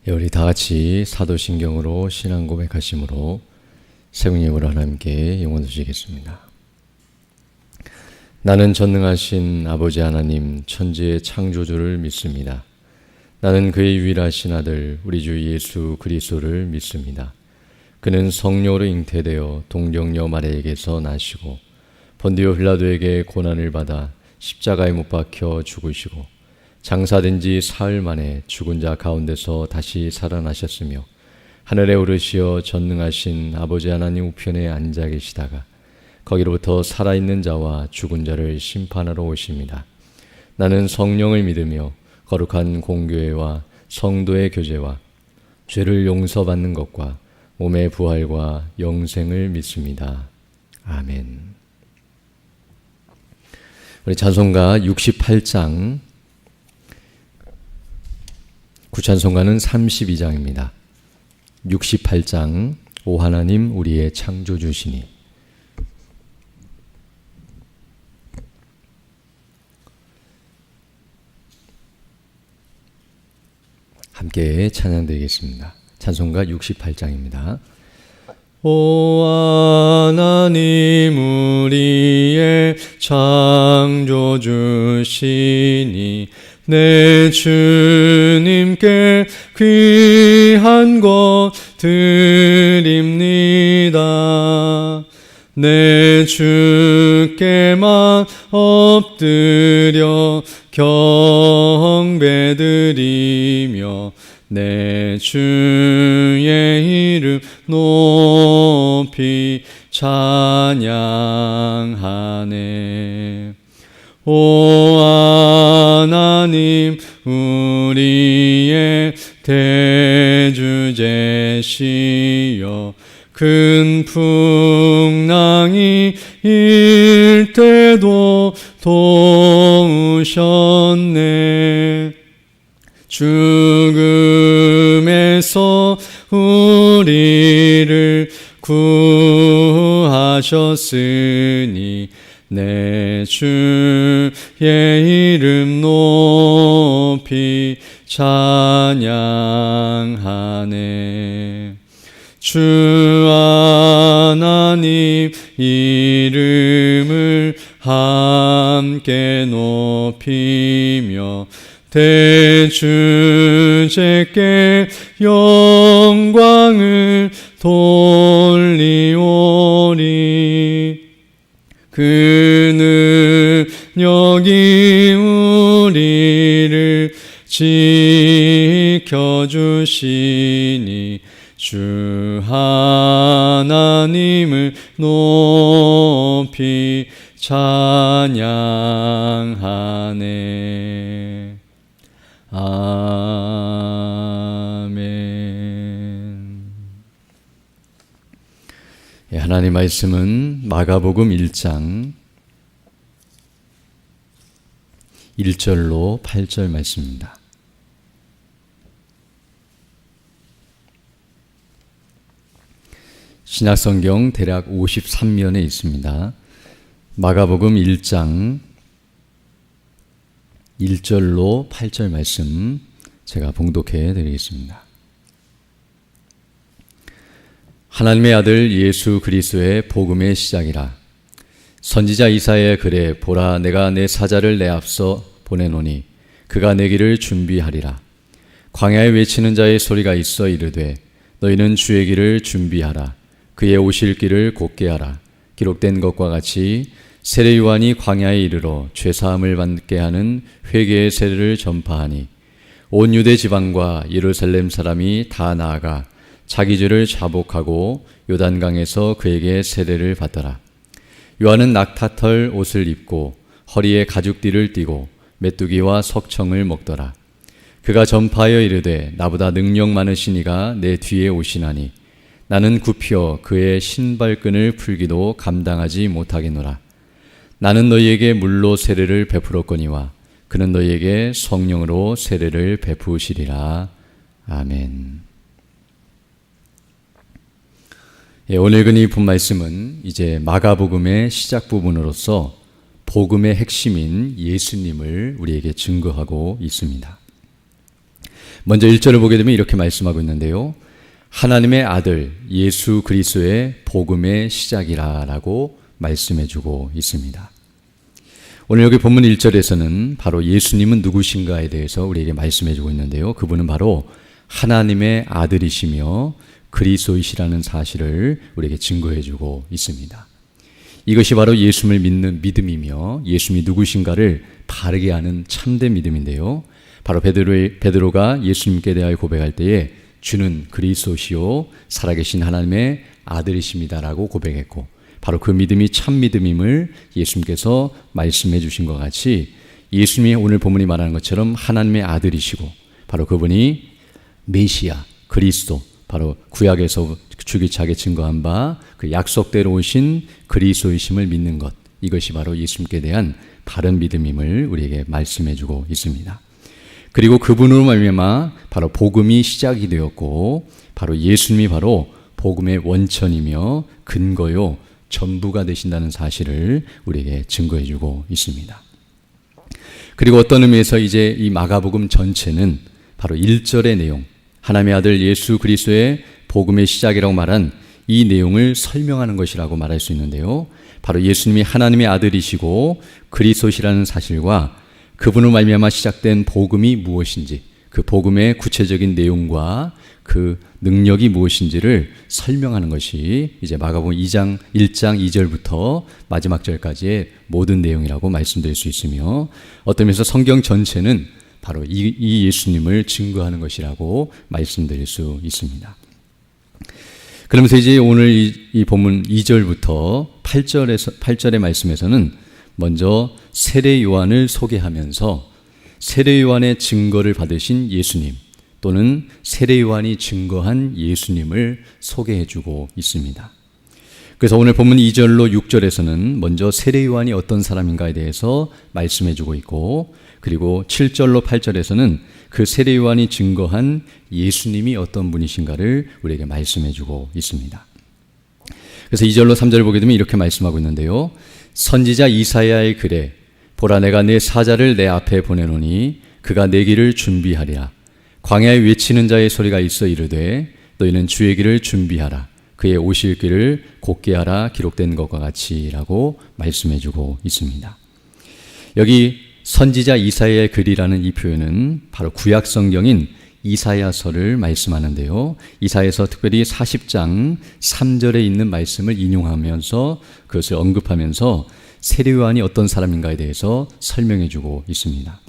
우리 다 같이 사도신경으로 신앙 고백하심으로 세운예물을 하나님께 영원 드리겠습니다. 나는 전능하신 아버지 하나님 천지의 창조주를 믿습니다. 나는 그의 유일하신 아들 우리 주 예수 그리스도를 믿습니다. 그는 성령으로 잉태되어 동정녀 마리아에게서 나시고 본디오 빌라도에게 고난을 받아 십자가에 못 박혀 죽으시고 장사된 지 사흘 만에 죽은 자 가운데서 다시 살아나셨으며 하늘에 오르시어 전능하신 아버지 하나님 우편에 앉아 계시다가 거기로부터 살아있는 자와 죽은 자를 심판하러 오십니다. 나는 성령을 믿으며 거룩한 공교회와 성도의 교제와 죄를 용서받는 것과 몸의 부활과 영생을 믿습니다. 아멘. 우리 찬송가 68장 구찬송가는 32장입니다. 68장 오 하나님 우리의 창조주시니. 함께 찬양드리겠습니다. 찬송가 68장입니다. 오 하나님 우리의 창조주시니 내 주님께 귀한 것 드립니다. 내 주께만 엎드려 경배드리며 내 주의 이름 높이 찬양하네. 오 하나님 우리의 대주제시여 큰 풍랑이 일 때도 도우셨네. 죽음에서 우리를 구하셨으니 내 주의 이름 높이 찬양하네. 주 하나님 이름을 함께 높이며 대주제께 영광을 돌리오리. 그는 여기 우리를 지켜주시니 주 하나님을 높이 찬양하네. 아멘. 하나님 말씀은 마가복음 1장 1절로 8절 말씀입니다. 신약성경 대략 53면에 있습니다. 마가복음 1장 1절로 8절 말씀 제가 봉독해 드리겠습니다. 하나님의 아들 예수 그리스도의 복음의 시작이라. 선지자 이사야의 글에 보라 내가 내 사자를 내 앞서 보내노니 그가 내 길을 준비하리라. 광야에 외치는 자의 소리가 있어 이르되 너희는 주의 길을 준비하라. 그의 오실 길을 곧게 하라. 기록된 것과 같이 세례 요한이 광야에 이르러 죄사함을 받게 하는 회개의 세례를 전파하니 온 유대 지방과 예루살렘 사람이 다 나아가 자기 죄를 자복하고 요단강에서 그에게 세례를 받더라. 요한은 낙타털 옷을 입고 허리에 가죽띠를 띠고 메뚜기와 석청을 먹더라. 그가 전파하여 이르되 나보다 능력 많으신 이가 내 뒤에 오시나니 나는 굽혀 그의 신발끈을 풀기도 감당하지 못하겠노라. 나는 너희에게 물로 세례를 베풀었거니와 그는 너희에게 성령으로 세례를 베푸시리라. 아멘. 오늘 근이 본 말씀은 이제 마가복음의 시작 부분으로서 복음의 핵심인 예수님을 우리에게 증거하고 있습니다. 먼저 1절을 보게 되면 이렇게 말씀하고 있는데요. 하나님의 아들 예수 그리스도의 복음의 시작이라 라고 말씀해 주고 있습니다. 오늘 여기 본문 1절에서는 바로 예수님은 누구신가에 대해서 우리에게 말씀해 주고 있는데요. 그분은 바로 하나님의 아들이시며 그리스도이시라는 사실을 우리에게 증거해 주고 있습니다. 이것이 바로 예수님을 믿는 믿음이며 예수님이 누구신가를 바르게 아는 참된 믿음인데요. 바로 베드로가 예수님께 대하여 고백할 때에 주는 그리스도시요 살아계신 하나님의 아들이십니다라고 고백했고, 바로 그 믿음이 참 믿음임을 예수님께서 말씀해 주신 것 같이 예수님이 오늘 본문이 말하는 것처럼 하나님의 아들이시고 바로 그분이 메시아 그리스도, 바로 구약에서 주기차게 증거한 바 그 약속대로 오신 그리스도이심을 믿는 것, 이것이 바로 예수님께 대한 바른 믿음임을 우리에게 말씀해 주고 있습니다. 그리고 그분으로 말미암아 바로 복음이 시작이 되었고, 바로 예수님이 바로 복음의 원천이며 근거요 전부가 되신다는 사실을 우리에게 증거해 주고 있습니다. 그리고 어떤 의미에서 이제 이 마가복음 전체는 바로 1절의 내용, 하나님의 아들 예수 그리스도의 복음의 시작이라고 말한 이 내용을 설명하는 것이라고 말할 수 있는데요. 바로 예수님이 하나님의 아들이시고 그리스도시라는 사실과 그분으로 말미암아 시작된 복음이 무엇인지, 그 복음의 구체적인 내용과 그 능력이 무엇인지를 설명하는 것이 이제 마가복음 1장 2절부터 마지막 절까지의 모든 내용이라고 말씀드릴 수 있으며, 어떤 면에서 성경 전체는 바로 이 예수님을 증거하는 것이라고 말씀드릴 수 있습니다. 그러면서 이제 오늘 이 본문 2절부터 8절의 말씀에서는 먼저 세례 요한을 소개하면서 세례 요한의 증거를 받으신 예수님, 또는 세례 요한이 증거한 예수님을 소개해 주고 있습니다. 그래서 오늘 본문 2절로 6절에서는 먼저 세례 요한이 어떤 사람인가에 대해서 말씀해 주고 있고, 그리고 7절로 8절에서는 그 세례 요한이 증거한 예수님이 어떤 분이신가를 우리에게 말씀해 주고 있습니다. 그래서 2절로 3절을 보게 되면 이렇게 말씀하고 있는데요. 선지자 이사야의 글에 보라 내가 내 사자를 내 앞에 보내노니 그가 내 길을 준비하리라. 광야에 외치는 자의 소리가 있어 이르되 너희는 주의 길을 준비하라. 그의 오실 길을 곧게 하라. 기록된 것과 같이라고 말씀해 주고 있습니다. 여기 선지자 이사야의 글이라는 이 표현은 바로 구약 성경인 이사야서를 말씀하는데요. 이사야서 특별히 40장 3절에 있는 말씀을 인용하면서 그것을 언급하면서 세례 요한이 어떤 사람인가에 대해서 설명해 주고 있습니다.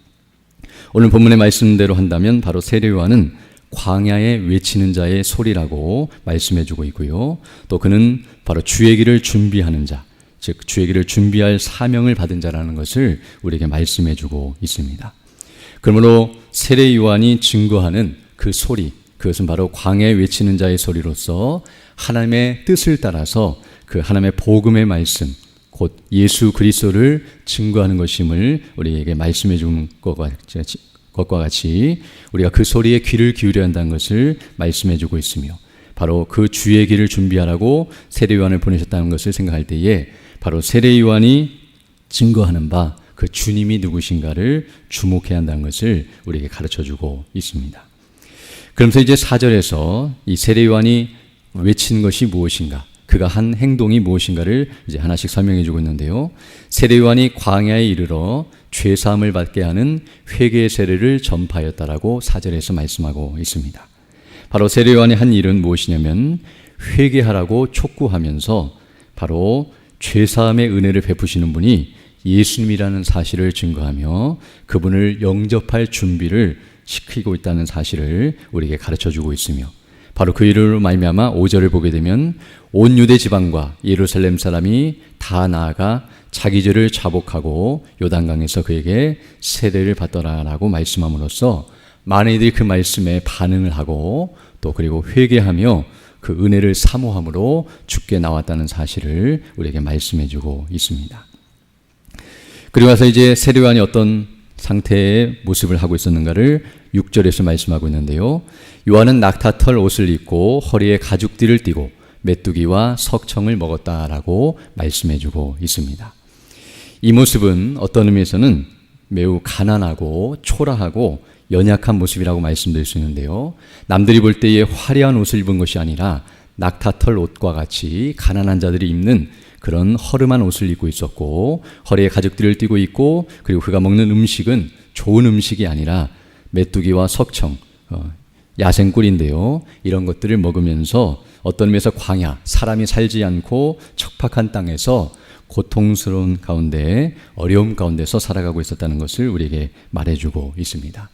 오늘 본문의 말씀대로 한다면 바로 세례 요한은 광야에 외치는 자의 소리라고 말씀해 주고 있고요. 또 그는 바로 주의 길을 준비하는 자, 즉 주의 길을 준비할 사명을 받은 자라는 것을 우리에게 말씀해 주고 있습니다. 그러므로 세례 요한이 증거하는 그 소리, 그것은 바로 광야에 외치는 자의 소리로서 하나님의 뜻을 따라서 그 하나님의 복음의 말씀, 곧 예수 그리스도를 증거하는 것임을 우리에게 말씀해 주는 것과 같이 우리가 그 소리에 귀를 기울여야 한다는 것을 말씀해 주고 있으며, 바로 그 주의 길을 준비하라고 세례 요한을 보내셨다는 것을 생각할 때에 바로 세례 요한이 증거하는 바 그 주님이 누구신가를 주목해야 한다는 것을 우리에게 가르쳐주고 있습니다. 그러면서 이제 4절에서 이 세례 요한이 외친 것이 무엇인가, 그가 한 행동이 무엇인가를 이제 하나씩 설명해 주고 있는데요. 세례 요한이 광야에 이르러 죄 사함을 받게 하는 회개의 세례를 전파하였다라고 4절에서 말씀하고 있습니다. 바로 세례 요한이 한 일은 무엇이냐면 회개하라고 촉구하면서 바로 죄 사함의 은혜를 베푸시는 분이 예수님이라는 사실을 증거하며 그분을 영접할 준비를 시키고 있다는 사실을 우리에게 가르쳐주고 있으며, 바로 그 일로 말미암아 5절을 보게 되면 온 유대 지방과 예루살렘 사람이 다 나아가 자기 죄를 자복하고 요단강에서 그에게 세례를 받더라라고 말씀함으로써 많은 이들이 그 말씀에 반응을 하고 또 그리고 회개하며 그 은혜를 사모함으로 주께 나왔다는 사실을 우리에게 말씀해 주고 있습니다. 그리고 와서 이제 세례 요한이 어떤 상태의 모습을 하고 있었는가를 6절에서 말씀하고 있는데요. 요한은 낙타털 옷을 입고 허리에 가죽띠를 띠고 메뚜기와 석청을 먹었다라고 말씀해 주고 있습니다. 이 모습은 어떤 의미에서는 매우 가난하고 초라하고 연약한 모습이라고 말씀드릴 수 있는데요. 남들이 볼 때에 화려한 옷을 입은 것이 아니라 낙타털 옷과 같이 가난한 자들이 입는 그런 허름한 옷을 입고 있었고, 허리에 가죽들을 띠고 있고, 그리고 그가 먹는 음식은 좋은 음식이 아니라 메뚜기와 석청, 야생꿀인데요. 이런 것들을 먹으면서 어떤 면에서 광야, 사람이 살지 않고 척박한 땅에서 고통스러운 가운데, 어려움 가운데서 살아가고 있었다는 것을 우리에게 말해주고 있습니다.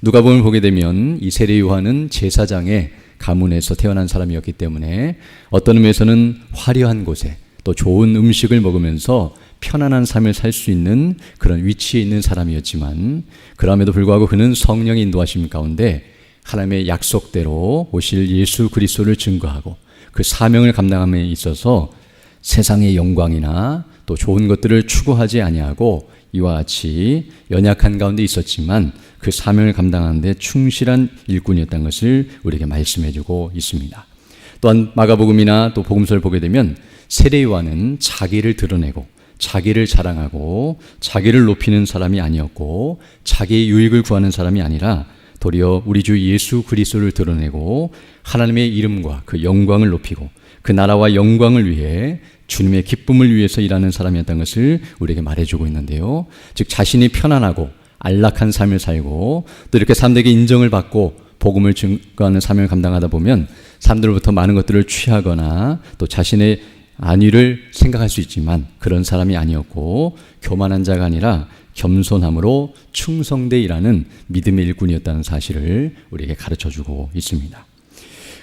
누가복음을 보게 되면 이 세례 요한은 제사장의 가문에서 태어난 사람이었기 때문에 어떤 의미에서는 화려한 곳에 또 좋은 음식을 먹으면서 편안한 삶을 살 수 있는 그런 위치에 있는 사람이었지만, 그럼에도 불구하고 그는 성령의 인도하심 가운데 하나님의 약속대로 오실 예수 그리스도를 증거하고 그 사명을 감당함에 있어서 세상의 영광이나 또 좋은 것들을 추구하지 아니하고 이와 같이 연약한 가운데 있었지만 그 사명을 감당하는 데 충실한 일꾼이었다는 것을 우리에게 말씀해주고 있습니다. 또한 마가복음이나 또 복음서를 보게 되면 세례 요한은 자기를 드러내고 자기를 자랑하고 자기를 높이는 사람이 아니었고 자기의 유익을 구하는 사람이 아니라 도리어 우리 주 예수 그리스도를 드러내고 하나님의 이름과 그 영광을 높이고 그 나라와 영광을 위해 주님의 기쁨을 위해서 일하는 사람이었다는 것을 우리에게 말해주고 있는데요. 즉 자신이 편안하고 안락한 삶을 살고 또 이렇게 사람들에게 인정을 받고 복음을 증거하는 사명을 감당하다 보면 사람들로부터 많은 것들을 취하거나 또 자신의 안위를 생각할 수 있지만 그런 사람이 아니었고 교만한 자가 아니라 겸손함으로 충성되어 일하는 믿음의 일꾼이었다는 사실을 우리에게 가르쳐주고 있습니다.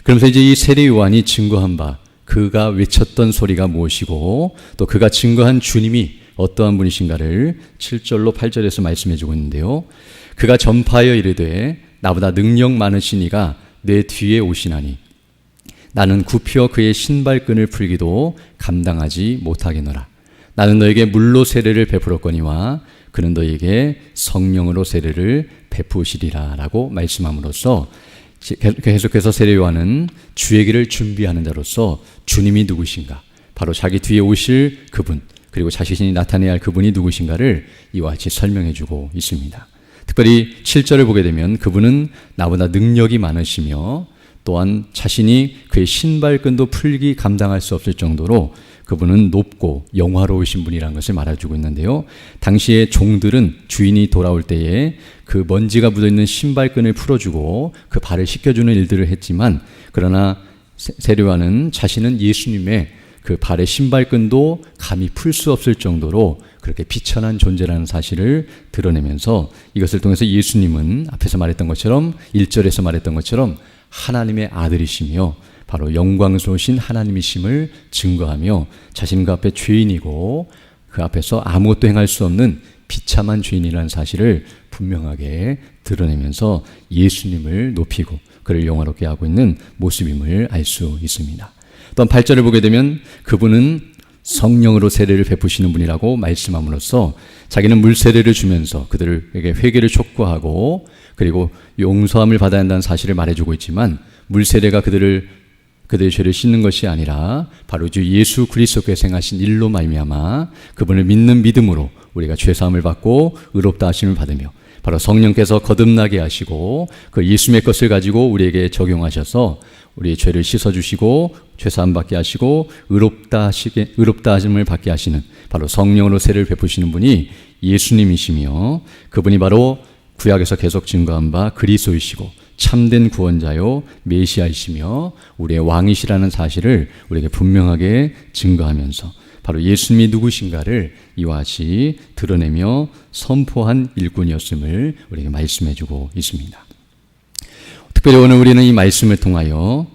그러면서 이제 이 세례 요한이 증거한 바, 그가 외쳤던 소리가 무엇이고 또 그가 증거한 주님이 어떠한 분이신가를 7절로 8절에서 말씀해주고 있는데요. 그가 전파하여 이르되 나보다 능력 많으신 이가 내 뒤에 오시나니 나는 굽혀 그의 신발끈을 풀기도 감당하지 못하겠노라. 나는 너에게 물로 세례를 베풀었거니와 그는 너에게 성령으로 세례를 베푸시리라 라고 말씀함으로써 계속해서 세례 요한은 주의 길을 준비하는 자로서 주님이 누구신가, 바로 자기 뒤에 오실 그분, 그리고 자신이 나타내야 할 그분이 누구신가를 이와 같이 설명해 주고 있습니다. 특별히 7절을 보게 되면 그분은 나보다 능력이 많으시며 또한 자신이 그의 신발끈도 풀기 감당할 수 없을 정도로 그분은 높고 영화로우신 분이라는 것을 말해주고 있는데요. 당시의 종들은 주인이 돌아올 때에 그 먼지가 묻어있는 신발끈을 풀어주고 그 발을 씻겨주는 일들을 했지만, 그러나 세례 요한은 자신은 예수님의 그 발의 신발끈도 감히 풀 수 없을 정도로 그렇게 비천한 존재라는 사실을 드러내면서 이것을 통해서 예수님은 앞에서 말했던 것처럼 1절에서 말했던 것처럼 하나님의 아들이시며 바로 영광스러우신 하나님이심을 증거하며 자신과 앞에 죄인이고 그 앞에서 아무것도 행할 수 없는 비참한 죄인이라는 사실을 분명하게 드러내면서 예수님을 높이고 그를 영화롭게 하고 있는 모습임을 알 수 있습니다. 또한 8절을 보게 되면 그분은 성령으로 세례를 베푸시는 분이라고 말씀함으로써 자기는 물 세례를 주면서 그들에게 회개를 촉구하고 그리고 용서함을 받아야 한다는 사실을 말해주고 있지만, 물 세례가 그들의 죄를 씻는 것이 아니라 바로 주 예수 그리스도께서 행하신 일로 말미암아 그분을 믿는 믿음으로 우리가 죄사함을 받고 의롭다 하심을 받으며 바로 성령께서 거듭나게 하시고 그 예수님의 것을 가지고 우리에게 적용하셔서 우리의 죄를 씻어주시고 죄사함 받게 하시고 의롭다 하심을 받게 하시는 바로 성령으로 세례를 베푸시는 분이 예수님이시며, 그분이 바로 구약에서 계속 증거한 바 그리스도이시고 참된 구원자요 메시아이시며 우리의 왕이시라는 사실을 우리에게 분명하게 증거하면서 바로 예수님이 누구신가를 이와 같이 드러내며 선포한 일꾼이었음을 우리에게 말씀해주고 있습니다. 특별히 오늘 우리는 이 말씀을 통하여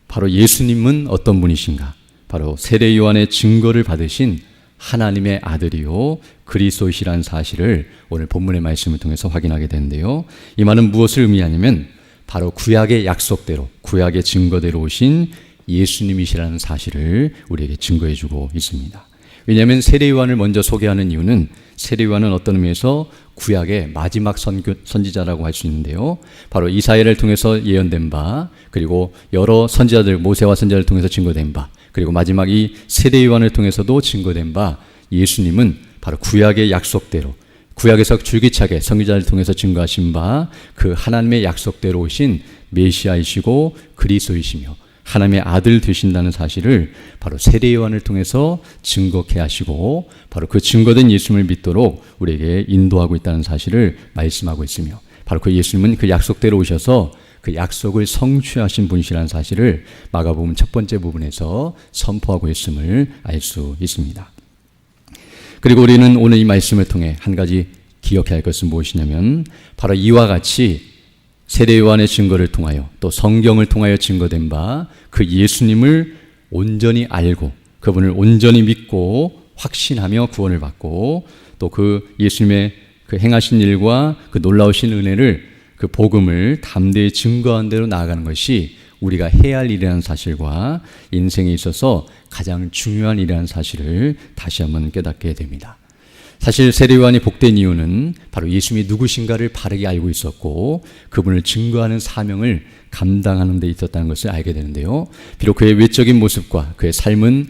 바로 예수님은 어떤 분이신가, 바로 세례 요한의 증거를 받으신 하나님의 아들이요 그리스도이시라는 사실을 오늘 본문의 말씀을 통해서 확인하게 되는데요. 이 말은 무엇을 의미하냐면 바로 구약의 약속대로 구약의 증거대로 오신 예수님이시라는 사실을 우리에게 증거해주고 있습니다. 왜냐하면 세례 요한을 먼저 소개하는 이유는 세례 요한은 어떤 의미에서 구약의 마지막 선지자라고 할 수 있는데요. 바로 이사야를 통해서 예언된 바, 그리고 여러 선지자들, 모세와 선지자를 통해서 증거된 바, 그리고 마지막 이 세례 요한을 통해서도 증거된 바, 예수님은 바로 구약의 약속대로 구약에서 줄기차게 선지자를 통해서 증거하신 바 그 하나님의 약속대로 오신 메시아이시고 그리스도이시며 하나님의 아들 되신다는 사실을 바로 세례 요한을 통해서 증거케 하시고 바로 그 증거된 예수님을 믿도록 우리에게 인도하고 있다는 사실을 말씀하고 있으며 바로 그 예수님은 그 약속대로 오셔서 그 약속을 성취하신 분이시라는 사실을 마가복음 첫 번째 부분에서 선포하고 있음을 알 수 있습니다. 그리고 우리는 오늘 이 말씀을 통해 한 가지 기억해야 할 것은 무엇이냐면 바로 이와 같이 세례 요한의 증거를 통하여 또 성경을 통하여 증거된 바 그 예수님을 온전히 알고 그분을 온전히 믿고 확신하며 구원을 받고 또 그 예수님의 그 행하신 일과 그 놀라우신 은혜를 그 복음을 담대히 증거한 대로 나아가는 것이 우리가 해야 할 일이라는 사실과 인생에 있어서 가장 중요한 일이라는 사실을 다시 한번 깨닫게 됩니다. 사실 세례 요한이 복된 이유는 바로 예수님이 누구신가를 바르게 알고 있었고 그분을 증거하는 사명을 감당하는 데 있었다는 것을 알게 되는데요. 비록 그의 외적인 모습과 그의 삶은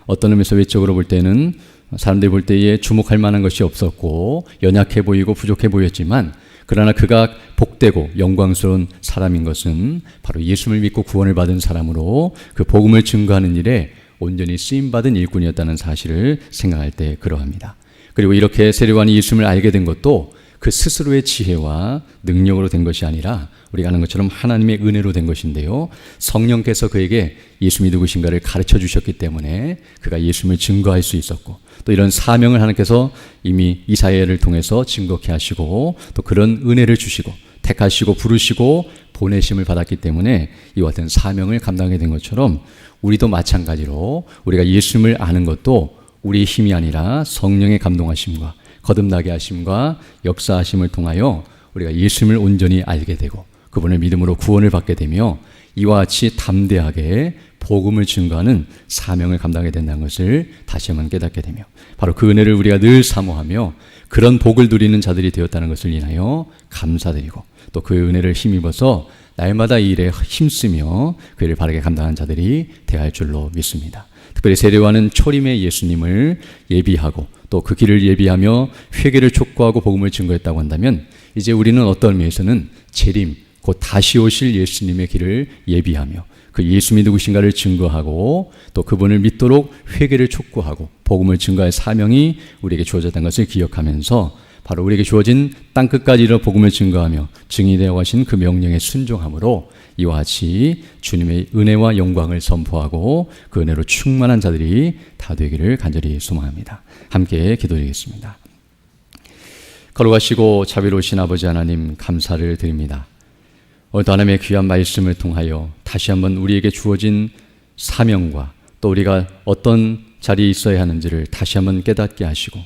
어떤 의미에서 외적으로 볼 때는 사람들이 볼 때에 주목할 만한 것이 없었고 연약해 보이고 부족해 보였지만 그러나 그가 복되고 영광스러운 사람인 것은 바로 예수님을 믿고 구원을 받은 사람으로 그 복음을 증거하는 일에 온전히 쓰임받은 일꾼이었다는 사실을 생각할 때 그러합니다. 그리고 이렇게 세례 요한이 예수님을 알게 된 것도 그 스스로의 지혜와 능력으로 된 것이 아니라 우리가 아는 것처럼 하나님의 은혜로 된 것인데요. 성령께서 그에게 예수님이 누구신가를 가르쳐 주셨기 때문에 그가 예수님을 증거할 수 있었고 또 이런 사명을 하나님께서 이미 이사야를 통해서 증거케 하시고 또 그런 은혜를 주시고 택하시고 부르시고 보내심을 받았기 때문에 이와 같은 사명을 감당하게 된 것처럼 우리도 마찬가지로 우리가 예수님을 아는 것도 우리의 힘이 아니라 성령의 감동하심과 거듭나게 하심과 역사하심을 통하여 우리가 예수님을 온전히 알게 되고 그분의 믿음으로 구원을 받게 되며 이와 같이 담대하게 복음을 증거하는 사명을 감당하게 된다는 것을 다시 한번 깨닫게 되며 바로 그 은혜를 우리가 늘 사모하며 그런 복을 누리는 자들이 되었다는 것을 인하여 감사드리고 또 그 은혜를 힘입어서 날마다 이 일에 힘쓰며 그 일을 바르게 감당하는 자들이 되어야 할 줄로 믿습니다. 특별히 세례 요한은 초림의 예수님을 예비하고 또 그 길을 예비하며 회개를 촉구하고 복음을 증거했다고 한다면 이제 우리는 어떤 의미에서는 재림 곧 다시 오실 예수님의 길을 예비하며 그 예수님이 누구신가를 증거하고 또 그분을 믿도록 회개를 촉구하고 복음을 증거할 사명이 우리에게 주어졌다는 것을 기억하면서 바로 우리에게 주어진 땅끝까지 이르러 복음을 증거하며 증인이 되어 가신 그 명령에 순종함으로 이와 같이 주님의 은혜와 영광을 선포하고 그 은혜로 충만한 자들이 다 되기를 간절히 소망합니다. 함께 기도드리겠습니다. 걸어가시고 자비로우신 아버지 하나님 감사를 드립니다. 오늘도 하나님의 귀한 말씀을 통하여 다시 한번 우리에게 주어진 사명과 또 우리가 어떤 자리에 있어야 하는지를 다시 한번 깨닫게 하시고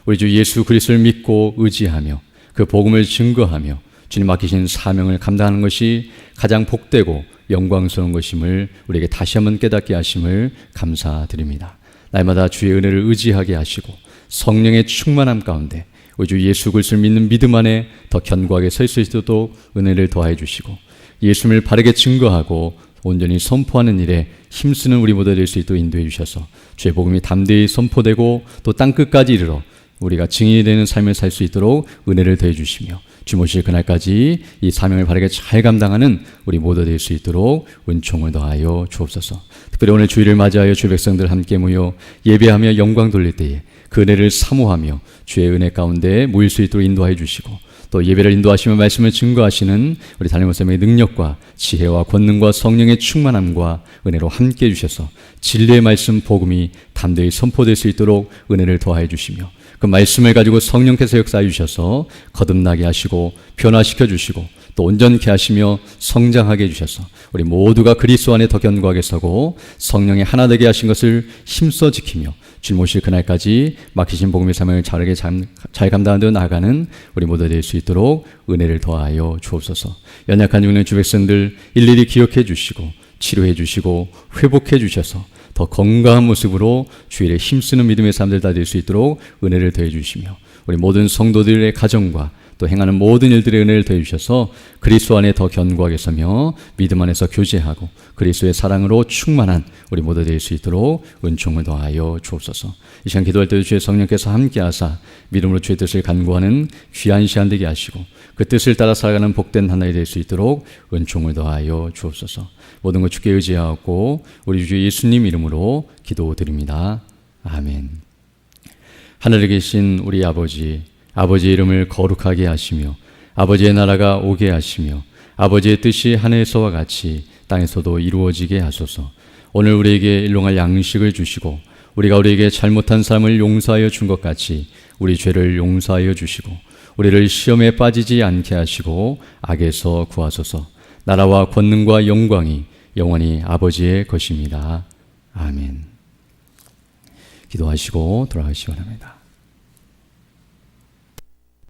우리 주 예수 그리스도를 믿고 의지하며 그 복음을 증거하며 주님 맡기신 사명을 감당하는 것이 가장 복되고 영광스러운 것임을 우리에게 다시 한번 깨닫게 하심을 감사드립니다. 날마다 주의 은혜를 의지하게 하시고 성령의 충만함 가운데 우리 주 예수 그리스도를 믿는 믿음 안에 더 견고하게 설 수 있도록 은혜를 더해 주시고 예수님을 바르게 증거하고 온전히 선포하는 일에 힘쓰는 우리 모두 될 수 있도록 인도해 주셔서 주의 복음이 담대히 선포되고 또 땅끝까지 이르러 우리가 증인이 되는 삶을 살 수 있도록 은혜를 더해 주시며 주 모실 그날까지 이 사명을 바르게 잘 감당하는 우리 모두 될 수 있도록 은총을 더하여 주옵소서. 특별히 오늘 주일을 맞이하여 주 백성들 함께 모여 예배하며 영광 돌릴 때에 그 은혜를 사모하며 주의 은혜 가운데 모일 수 있도록 인도하여 주시고 또 예배를 인도하시며 말씀을 증거하시는 우리 담임 목사님의 능력과 지혜와 권능과 성령의 충만함과 은혜로 함께 해주셔서 진리의 말씀 복음이 담대히 선포될 수 있도록 은혜를 더하여 주시며 그 말씀을 가지고 성령께서 역사해 주셔서 거듭나게 하시고 변화시켜 주시고 또 온전케 하시며 성장하게 해주셔서 우리 모두가 그리스도 안에 더 견고하게 서고 성령의 하나 되게 하신 것을 힘써 지키며 주 모실 그날까지 맡기신 복음의 사명을 잘 감당하며 나아가는 우리 모두 될 수 있도록 은혜를 더하여 주옵소서. 연약한 육의 주 백성들 일일이 기억해 주시고 치료해 주시고 회복해 주셔서 더 건강한 모습으로 주 일에 힘쓰는 믿음의 사람들 다 될 수 있도록 은혜를 더해 주시며 우리 모든 성도들의 가정과 또 행하는 모든 일들의 은혜를 더해 주셔서 그리스도 안에 더 견고하게 서며 믿음 안에서 교제하고 그리스도의 사랑으로 충만한 우리 모두 될 수 있도록 은총을 더하여 주옵소서. 이 시간 기도할 때 주의 성령께서 함께하사 믿음으로 주의 뜻을 간구하는 귀한 시간 되게 하시고 그 뜻을 따라 살아가는 복된 하나가 될 수 있도록 은총을 더하여 주옵소서. 모든 것 주께 의지하고 우리 주 예수님 이름으로 기도드립니다. 아멘. 하늘에 계신 우리 아버지, 아버지의 이름을 거룩하게 하시며 아버지의 나라가 오게 하시며 아버지의 뜻이 하늘에서와 같이 땅에서도 이루어지게 하소서. 오늘 우리에게 일용할 양식을 주시고 우리가 우리에게 잘못한 사람을 용서하여 준 것 같이 우리 죄를 용서하여 주시고 우리를 시험에 빠지지 않게 하시고 악에서 구하소서. 나라와 권능과 영광이 영원히 아버지의 것입니다. 아멘. 기도하시고 돌아가시기 바랍니다.